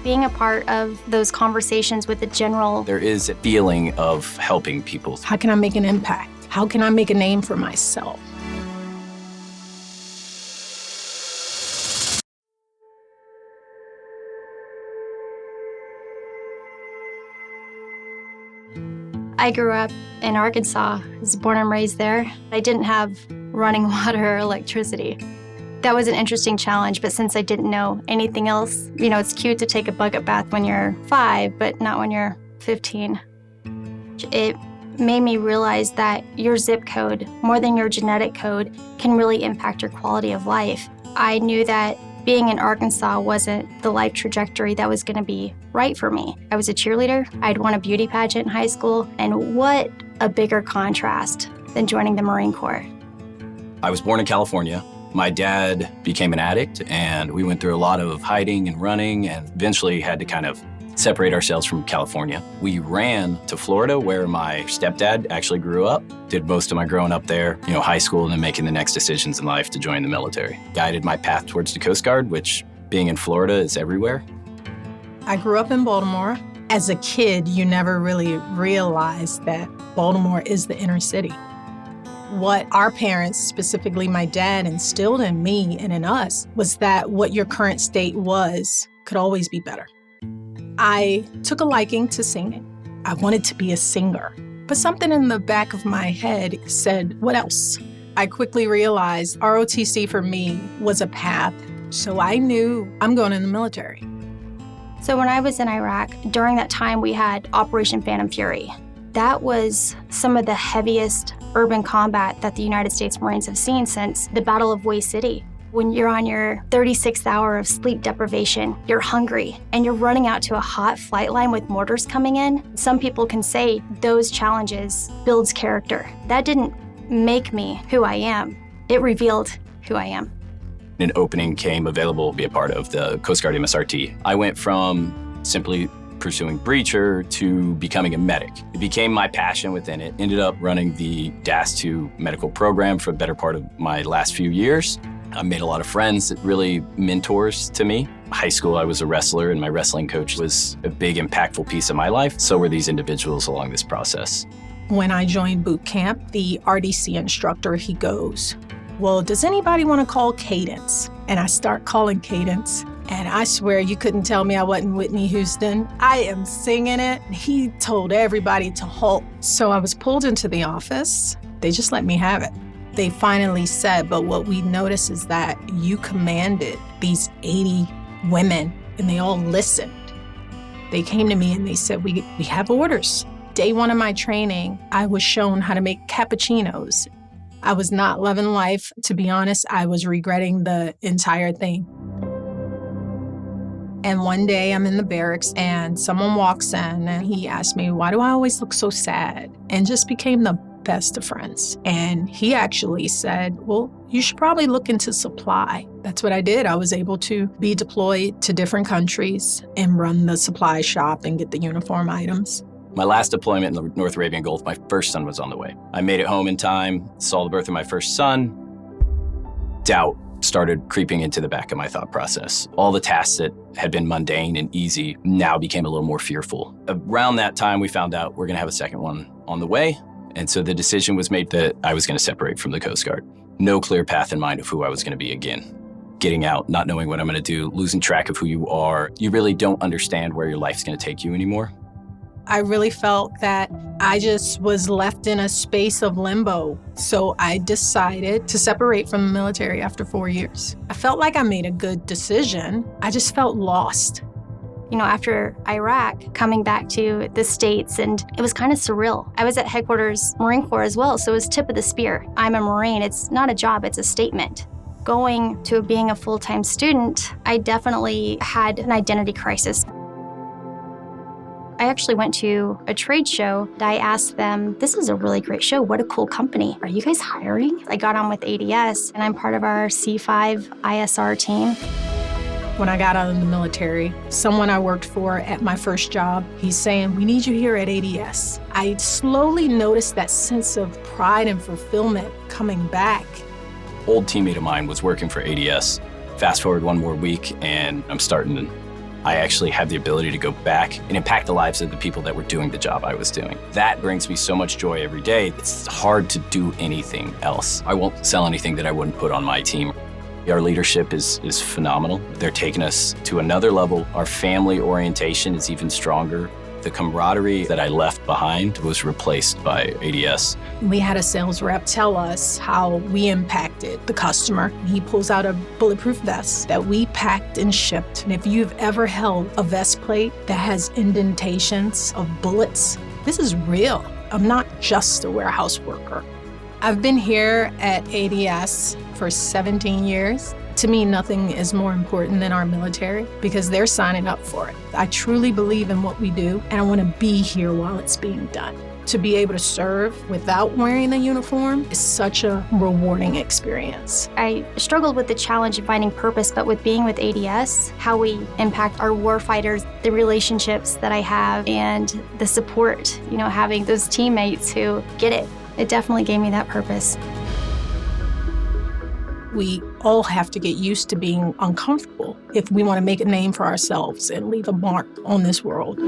Being a part of those conversations with the general. There is a feeling of helping people. How can I make an impact? How can I make a name for myself? I grew up in Arkansas. I was born and raised there. I didn't have running water or electricity. That was an interesting challenge, but since I didn't know anything else, it's cute to take a bucket bath when you're 5, but not when you're 15. It made me realize that your zip code, more than your genetic code, can really impact your quality of life. I knew that being in Arkansas wasn't the life trajectory that was going to be right for me. I was a cheerleader. I'd won a beauty pageant in high school, and what a bigger contrast than joining the Marine Corps. I was born in California. My dad became an addict, and we went through a lot of hiding and running, and eventually had to kind of separate ourselves from California. We ran to Florida, where my stepdad actually grew up. Did most of my growing up there, high school, and then making the next decisions in life to join the military. Guided my path towards the Coast Guard, which, being in Florida, is everywhere. I grew up in Baltimore. As a kid, you never really realized that Baltimore is the inner city. What our parents, specifically my dad, instilled in me and in us was that what your current state was could always be better. I took a liking to singing. I wanted to be a singer, but something in the back of my head said, what else? I quickly realized ROTC for me was a path, so I knew I'm going in the military. So when I was in Iraq, during that time we had Operation Phantom Fury. That was some of the heaviest urban combat that the United States Marines have seen since the Battle of Way City. When you're on your 36th hour of sleep deprivation, you're hungry, and you're running out to a hot flight line with mortars coming in, some people can say those challenges builds character. That didn't make me who I am. It revealed who I am. An opening came available to be a part of the Coast Guard MSRT. I went from simply pursuing breacher to becoming a medic. It became my passion within it. Ended up running the DAS2 medical program for the better part of my last few years. I made a lot of friends that really mentors to me. High school, I was a wrestler, and my wrestling coach was a big, impactful piece of my life. So were these individuals along this process. When I joined boot camp, the RDC instructor, he goes, well, does anybody want to call Cadence? And I start calling Cadence. And I swear you couldn't tell me I wasn't Whitney Houston. I am singing it. He told everybody to halt. So I was pulled into the office. They just let me have it. They finally said, but what we noticed is that you commanded these 80 women, and they all listened. They came to me and they said, we have orders. Day one of my training, I was shown how to make cappuccinos. I was not loving life. To be honest, I was regretting the entire thing. And one day I'm in the barracks and someone walks in and he asked me, why do I always look so sad? And just became the best of friends. And he actually said, well, you should probably look into supply. That's what I did. I was able to be deployed to different countries and run the supply shop and get the uniform items. My last deployment in the North Arabian Gulf, my first son was on the way. I made it home in time, saw the birth of my first son. Doubt started creeping into the back of my thought process. All the tasks that had been mundane and easy now became a little more fearful. Around that time, we found out we're gonna have a second one on the way. And so the decision was made that I was gonna separate from the Coast Guard. No clear path in mind of who I was gonna be again. Getting out, not knowing what I'm gonna do, losing track of who you are. You really don't understand where your life's gonna take you anymore. I really felt that I just was left in a space of limbo. So I decided to separate from the military after 4 years. I felt like I made a good decision. I just felt lost. After Iraq, coming back to the States, and it was kind of surreal. I was at headquarters Marine Corps as well, so it was tip of the spear. I'm a Marine. It's not a job, it's a statement. Going to being a full-time student, I definitely had an identity crisis. I actually went to a trade show. I asked them, this is a really great show. What a cool company. Are you guys hiring? I got on with ADS, and I'm part of our C5 ISR team. When I got out of the military, someone I worked for at my first job, he's saying, we need you here at ADS. I slowly noticed that sense of pride and fulfillment coming back. Old teammate of mine was working for ADS. Fast forward one more week, and I'm starting I actually have the ability to go back and impact the lives of the people that were doing the job I was doing. That brings me so much joy every day. It's hard to do anything else. I won't sell anything that I wouldn't put on my team. Our leadership is phenomenal. They're taking us to another level. Our family orientation is even stronger. The camaraderie that I left behind was replaced by ADS. We had a sales rep tell us how we impacted the customer. He pulls out a bulletproof vest that we packed and shipped. And if you've ever held a vest plate that has indentations of bullets, this is real. I'm not just a warehouse worker. I've been here at ADS for 17 years. To me, nothing is more important than our military because they're signing up for it. I truly believe in what we do, and I want to be here while it's being done. To be able to serve without wearing the uniform is such a rewarding experience. I struggled with the challenge of finding purpose, but with being with ADS, how we impact our warfighters, the relationships that I have, and the support, having those teammates who get it. It definitely gave me that purpose. We all have to get used to being uncomfortable if we want to make a name for ourselves and leave a mark on this world.